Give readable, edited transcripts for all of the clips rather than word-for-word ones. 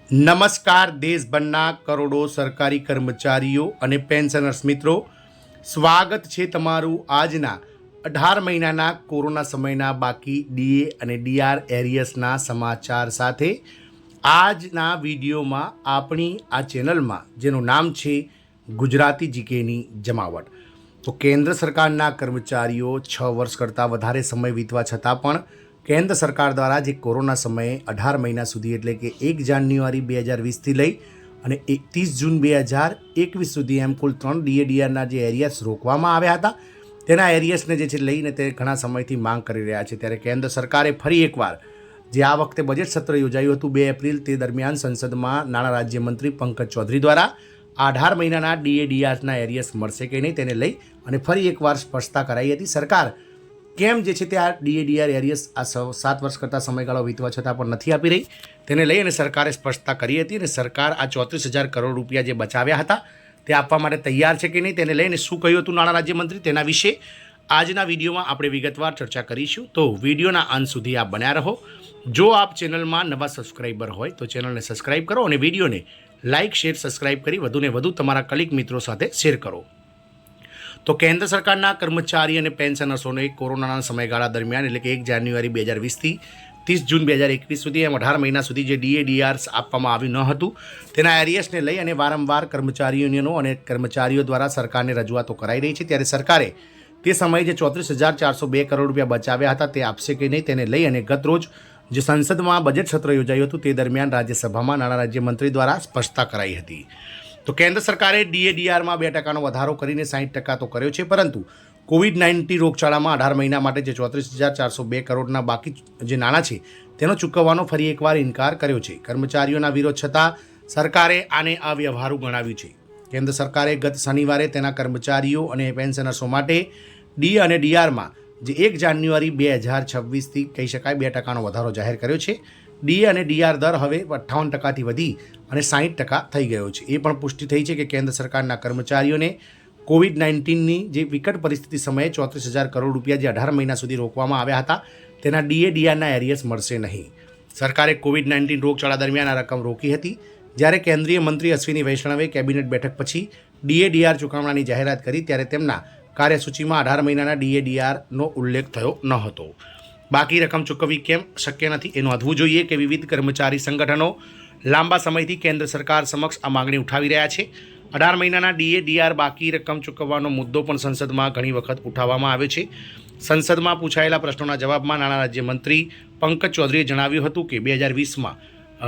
નમસ્કાર દેશભરના કરોડો સરકારી કર્મચારીઓ અને પેન્શનર્સ મિત્રો, સ્વાગત છે તમારું આજના 18 મહિનાના કોરોના સમયના બાકી ડીએ અને ડીઆર એરિયર્સના સમાચાર સાથે। આજના વિડીયોમાં આપણી આ ચેનલમાં જેનું નામ છે ગુજરાતી જીકેની જમાવટ, તો કેન્દ્ર સરકારના કર્મચારીઓ 6 વર્ષ કરતાં વધારે સમય વીતવા છતાં પણ કેન્દ્ર સરકાર દ્વારા જે કોરોના સમયે 18 મહિના સુધી એટલે કે 1 જાન્યુઆરી 2020થી લઈ અને 31 જૂન 2021 સુધી એમ કુલ 3 ડીએડીઆરના જે એરિયર્સ રોકવામાં આવ્યા હતા તેના એરિયર્સને જે છે લઈને તે ઘણા સમયથી માંગ કરી રહ્યા છે। ત્યારે કેન્દ્ર સરકારે ફરી એકવાર જે આ વખતે બજેટ સત્ર યોજાયું હતું 2 એપ્રિલ, તે દરમિયાન સંસદમાં નાણાં રાજ્યમંત્રી પંકજ ચૌધરી દ્વારા 18 મહિનાના ડીએડીઆરના એરિયર્સ મળશે કે નહીં તેને લઈ અને ફરી એકવાર સ્પષ્ટતા કરાઈ હતી। સરકાર કેમ જે છે તે આ ડીએડીઆર એરિયર્સ આ 7 વર્ષ કરતાં સમયગાળો વીતવા છતાં પણ નથી આપી રહી તેને લઈ અને સરકારે સ્પષ્ટતા કરી હતી અને સરકાર આ 34,000 કરોડ રૂપિયા જે બચાવ્યા હતા તે આપવા માટે તૈયાર છે કે નહીં તેને લઈને શું કહ્યું હતું નાણાં રાજ્યમંત્રી, તેના વિશે આજના વિડીયોમાં આપણે વિગતવાર ચર્ચા કરીશું। તો વિડીયોના અંત સુધી આપ બન્યા રહો। જો આપ ચેનલમાં નવા સબસ્ક્રાઈબર હોય તો ચેનલને સબસ્ક્રાઈબ કરો અને વિડીયોને લાઇક, શેર, સબસ્ક્રાઈબ કરી વધુને વધુ તમારા કલીગ મિત્રો સાથે શેર કરો। તો કેન્દ્ર સરકારના કર્મચારી અને પેન્શનર્સોને કોરોનાના સમયગાળા દરમિયાન એટલે કે 1 જાન્યુઆરી 2020થી 30 જૂન 2021 સુધી એમ 18 મહિના સુધી જે ડીએડીઆર્સ આપવામાં આવ્યું ન હતું તેના એરિયર્સને લઈ અને વારંવાર કર્મચારી યુનિયનો અને કર્મચારીઓ દ્વારા સરકારને રજૂઆતો કરાઈ રહી છે। ત્યારે સરકારે તે સમયે જે 34,402 કરોડ રૂપિયા બચાવ્યા હતા તે આપશે કે નહીં તેને લઈ અને ગતરોજ જે સંસદમાં બજેટ સત્ર યોજાયું હતું તે દરમિયાન રાજ્યસભામાં નાણાં રાજ્યમંત્રી દ્વારા સ્પષ્ટતા કરાઈ હતી। તો કેન્દ્ર સરકારે ડીએડીઆરમાં 2% વધારો કરીને 60% તો કર્યો છે, પરંતુ કોવિડ-19 રોગચાળામાં 18 મહિના માટે જે 34,402 કરોડના બાકી જે નાણાં છે તેનો ચૂકવવાનો ફરી એકવાર ઇનકાર કર્યો છે। કર્મચારીઓના વિરોધ છતાં સરકારે આને અવ્યવહારુ ગણાવ્યું છે। કેન્દ્ર સરકારે ગત શનિવારે તેના કર્મચારીઓ અને પેન્શનર્સો માટે ડી અને ડીઆરમાં જે 1 જાન્યુઆરી 2026થી કહી શકાય 2%નો વધારો જાહેર કર્યો છે। ડી અને ડીઆર દર હવે 58%થી વધી અને 60% થઈ ગયો છે। એ પણ પુષ્ટિ થઈ છે કે કેન્દ્ર સરકારના કર્મચારીઓને કોવિડ-19ની જે વિકટ પરિસ્થિતિ સમયે 34,000 કરોડ રૂપિયા જે 18 મહિના સુધી રોકવામાં આવ્યા હતા તેના ડીએડીઆરના એરિયર્સ મળશે નહીં। સરકારે કોવિડ-19 રોગચાળા દરમિયાન આ રકમ રોકી હતી, જ્યારે કેન્દ્રીય મંત્રી અશ્વિની વૈષ્ણવે કેબિનેટ બેઠક પછી ડીએડીઆર ચૂકવણાની જાહેરાત કરી ત્યારે તેમના કાર્યસૂચિમાં 18 મહિનાના ડીએડીઆરનો ઉલ્લેખ થયો ન હતો। બાકી રકમ ચૂકવવી કેમ શક્ય નથી એ નોંધવું જોઈએ કે વિવિધ કર્મચારી સંગઠનો લાંબા સમયથી કેન્દ્ર સરકાર સમક્ષ આ માગણી ઉઠાવી રહ્યા છે। 18 મહિનાના ડીએડીઆર બાકી રકમ ચૂકવવાનો મુદ્દો પણ સંસદમાં ઘણી વખત ઉઠાવવામાં આવ્યો છે। સંસદમાં પૂછાયેલા પ્રશ્નોના જવાબમાં નાણાં રાજ્યમંત્રી પંકજ ચૌધરીએ જણાવ્યું હતું કે 2020માં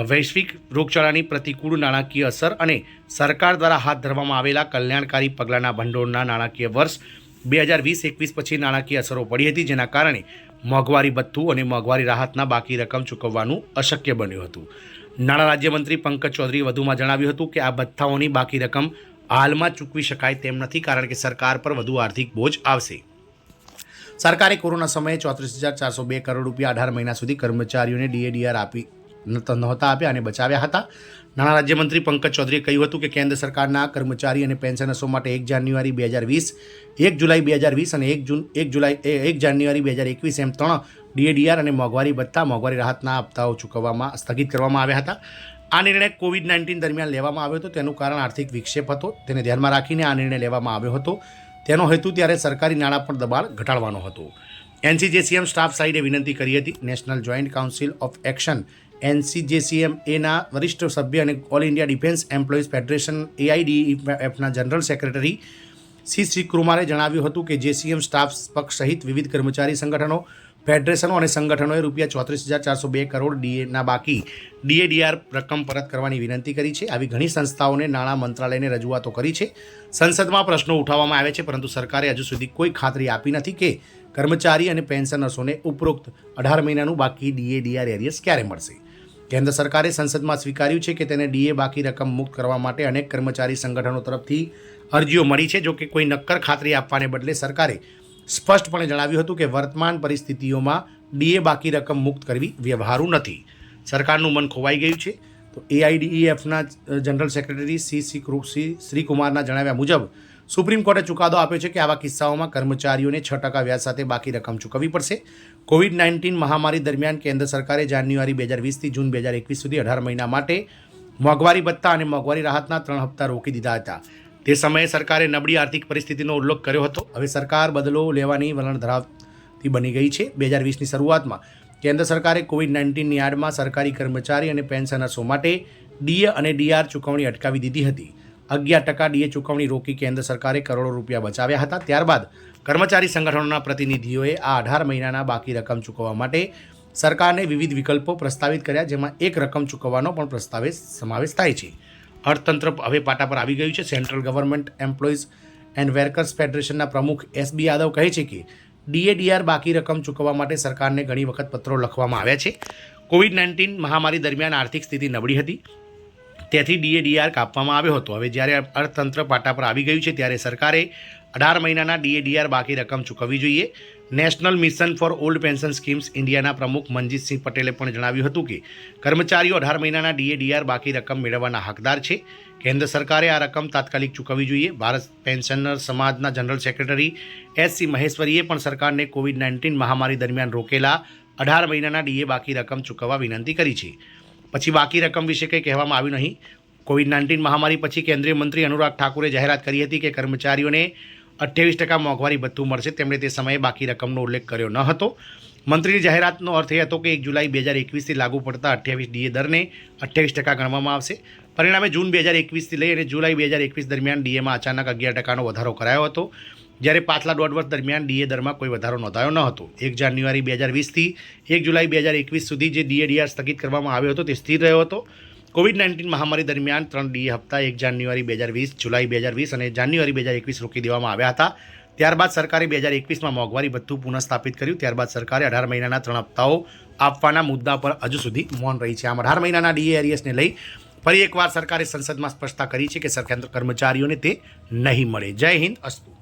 વૈશ્વિક રોગચાળાની પ્રતિકૂળ નાણાકીય અસર અને સરકાર દ્વારા હાથ ધરવામાં આવેલા કલ્યાણકારી પગલાંના ભંડોળના નાણાકીય વર્ષ 2020-21 પછી નાણાકીય અસરો પડી હતી, જેના કારણે મોંઘવારી ભથ્થું અને મોંઘવારી રાહતના બાકી રકમ ચૂકવવાનું અશક્ય બન્યું હતું। નાણાં રાજ્યમંત્રી પંકજ ચૌધરીએ વધુમાં જણાવ્યું હતું કે આ ભથ્થાઓની બાકી રકમ હાલમાં ચૂકવી શકાય તેમ નથી, કારણ કે સરકાર પર વધુ આર્થિક બોજ આવશે। સરકારે કોરોના સમયે 34,402 કરોડ રૂપિયા 18 મહિના સુધી કર્મચારીઓને ડીએડીઆર આપી નહોતા આપ્યા અને બચાવ્યા હતા। નાણાં રાજ્યમંત્રી પંકજ ચૌધરીએ કહ્યું હતું કે કેન્દ્ર સરકારના કર્મચારી અને પેન્શનર્સો માટે 1 જાન્યુઆરી 2020, 1 જુલાઈ 2020 અને 1 જાન્યુઆરી 2021 એમ 3 ડીએડીઆર અને મોંઘવારી ભથ્થા, મોંઘવારી રાહતના હપ્તાઓ ચૂકવવામાં સ્થગિત કરવામાં આવ્યા હતા। આ નિર્ણય કોવિડ-19 દરમિયાન લેવામાં આવ્યો હતો, તેનું કારણ આર્થિક વિક્ષેપ હતો, તેને ધ્યાનમાં રાખીને આ નિર્ણય લેવામાં આવ્યો હતો। તેનો હેતુ ત્યારે સરકારી નાણાં પર દબાણ ઘટાડવાનો હતો। એનસીજેસીએમ સ્ટાફ સાઇડે વિનંતી કરી હતી। National joint council of action NCJCM એના વરિષ્ઠ સભ્ય અને all India defence employees federation એઆઈડીઈએફના જનરલ સેક્રેટરી શ્રી કુમારે જણાવ્યું હતું કે જેસીએમ સ્ટાફ પક્ષ સહિત વિવિધ કર્મચારી સંગઠનો, ફેડરેશનો અને સંગઠનોએ રૂપિયા 34,402 કરોડ ડીએના બાકી ડીએડીઆર રકમ પરત કરવાની વિનંતી કરી છે। આવી ઘણી સંસ્થાઓને નાણાં મંત્રાલયને રજૂઆતો કરી છે। સંસદમાં પ્રશ્નો ઉઠાવવામાં આવ્યા છે, પરંતુ સરકારે હજુ સુધી કોઈ ખાતરી આપી નથી કે કર્મચારી અને પેન્શનર્સોને ઉપરોક્ત 18 મહિનાનું બાકી ડીએડીઆર એરિયર્સ ક્યારે મળશે। કેન્દ્ર સરકારે સંસદમાં સ્વીકાર્યું છે કે તેને ડીએ બાકી રકમ મુક્ત કરવા માટે અનેક કર્મચારી સંગઠનો તરફથી અરજીઓ મળી છે। જો કે કોઈ નક્કર ખાતરી આપવાને બદલે સરકારે સ્પષ્ટપણે જણાવ્યું હતું કે વર્તમાન પરિસ્થિતિઓમાં ડીએ બાકી રકમ મુક્ત કરવી વ્યવહારુ નથી। સરકારનું મન ખોવાઈ ગયું છે। તો એઆઈડીઈએફના જનરલ સેક્રેટરી શ્રી કુમારના જણાવ્યા મુજબ સુપ્રીમ કોર્ટે ચુકાદો આપ્યો છે કે આવા કિસ્સાઓમાં કર્મચારીઓને 6% વ્યાજ સાથે બાકી રકમ ચૂકવવી પડશે। કોવિડ-19 મહામારી દરમિયાન કેન્દ્ર સરકારે જાન્યુઆરી 2020થી જૂન 2021 સુધી 18 મહિના માટે મોંઘવારી ભત્તા અને મોંઘવારી રાહતના 3 હપ્તા રોકી દીધા હતા. તે સમયે સરકારે નબળી આર્થિક પરિસ્થિતિનો ઉલ્લેખ કર્યો હતો. હવે સરકાર બદલો લેવાની વલણ ધરાવતી બની ગઈ છે. 2020ની શરૂઆતમાં કેન્દ્ર સરકારે કોવિડ-19ની આડમાં સરકારી કર્મચારી અને પેન્શનર્સો માટે ડીએ અને ડીઆર ચૂકવણી અટકાવી દીધી હતી. 11% ડીએ ચૂકવણી રોકી કેન્દ્ર સરકારે કરોડો રૂપિયા બચાવ્યા હતા. ત્યારબાદ કર્મચારી સંગઠનોના પ્રતિનિધિઓએ આ 18 મહિનાના બાકી રકમ ચૂકવવા માટે સરકારને વિવિધ વિકલ્પો પ્રસ્તાવિત કર્યા, જેમાં એક રકમ ચૂકવવાનો પણ સમાવેશ થાય છે. અર્થતંત્ર હવે પાટા પર આવી ગયું છે. Central government employees and workers ફેડરેશનના પ્રમુખ એસબી યાદવ કહે છે કે ડીએડીઆર બાકી રકમ ચૂકવવા માટે સરકારને ઘણી વખત પત્રો લખવામાં આવ્યા છે. કોવિડ-19 મહામારી દરમિયાન આર્થિક સ્થિતિ નબળી હતી, તેથી ડીએડીઆર કાપવામાં આવ્યો હતો. હવે જ્યારે અર્થતંત્ર પાટા પર આવી ગયું છે ત્યારે સરકારે 18 મહિનાના ડીએડીઆર બાકી રકમ ચૂકવવી જોઈએ. National mission for old pension schemes ઇન્ડિયાના પ્રમુખ મનજીતસિંહ પટેલે પણ જણાવ્યું હતું કે કર્મચારીઓ 18 મહિનાના ડીએડીઆર બાકી રકમ મેળવવાના હકદાર છે. કેન્દ્ર સરકારે આ રકમ તાત્કાલિક ચૂકવવી જોઈએ. ભારત પેન્શનર સમાજના જનરલ સેક્રેટરી એસસી મહેશ્વરીએ પણ સરકારને કોવિડ-19 મહામારી દરમિયાન રોકેલા 18 મહિનાના ડીએ બાકી રકમ ચૂકવવા વિનંતી કરી છે. પછી બાકી રકમ વિશે કંઈ કહેવામાં આવ્યું નહીં. કોવિડ-19 મહામારી પછી કેન્દ્રીય મંત્રી અનુરાગ ઠાકુરે જાહેરાત કરી હતી કે કર્મચારીઓને 28% મોંઘવારી ભથ્થું મળશે. તેમણે તે સમયે બાકી રકમનો ઉલ્લેખ કર્યો ન હતો. મંત્રીની જાહેરાતનો અર્થ એ હતો કે 1 જુલાઈ 2021થી લાગુ પડતા 28 ડીએ દરને 28% ગણવામાં આવશે. પરિણામે જૂન 2021થી લઈ અને જુલાઈ 2021 દરમિયાન ડીએમાં અચાનક 11%નો વધારો કરાયો હતો, જ્યારે પાછલા 1.5 વર્ષ દરમિયાન ડીએ દરમાં કોઈ વધારો નોંધાયો ન હતો. 1 જાન્યુઆરી 2020થી 1 જુલાઈ 2021 સુધી જે ડીએડીઆર સ્થગિત કરવામાં આવ્યો હતો તે સ્થિર રહ્યો હતો. કોવિડ-19 મહામારી દરમિયાન 3 ડીએ હપ્તા 1 જાન્યુઆરી 2020, જુલાઈ 2020 અને જાન્યુઆરી 2021 રોકી દેવામાં આવ્યા હતા. ત્યારબાદ સરકારે 2021માં મોંઘવારી ભથ્થું પુનઃસ્થાપિત કર્યું. ત્યારબાદ સરકારે 18 મહિનાના 3 હપ્તાઓ આપવાના મુદ્દા પર હજુ સુધી મૌન રહી છે. આમ 18 મહિનાના ડીએ એરિયસને લઈ ફરી એકવાર સરકારે સંસદમાં સ્પષ્ટતા કરી છે કે સરકાર કર્મચારીઓને તે નહીં મળે. જય હિન્દ, અસ્તુ.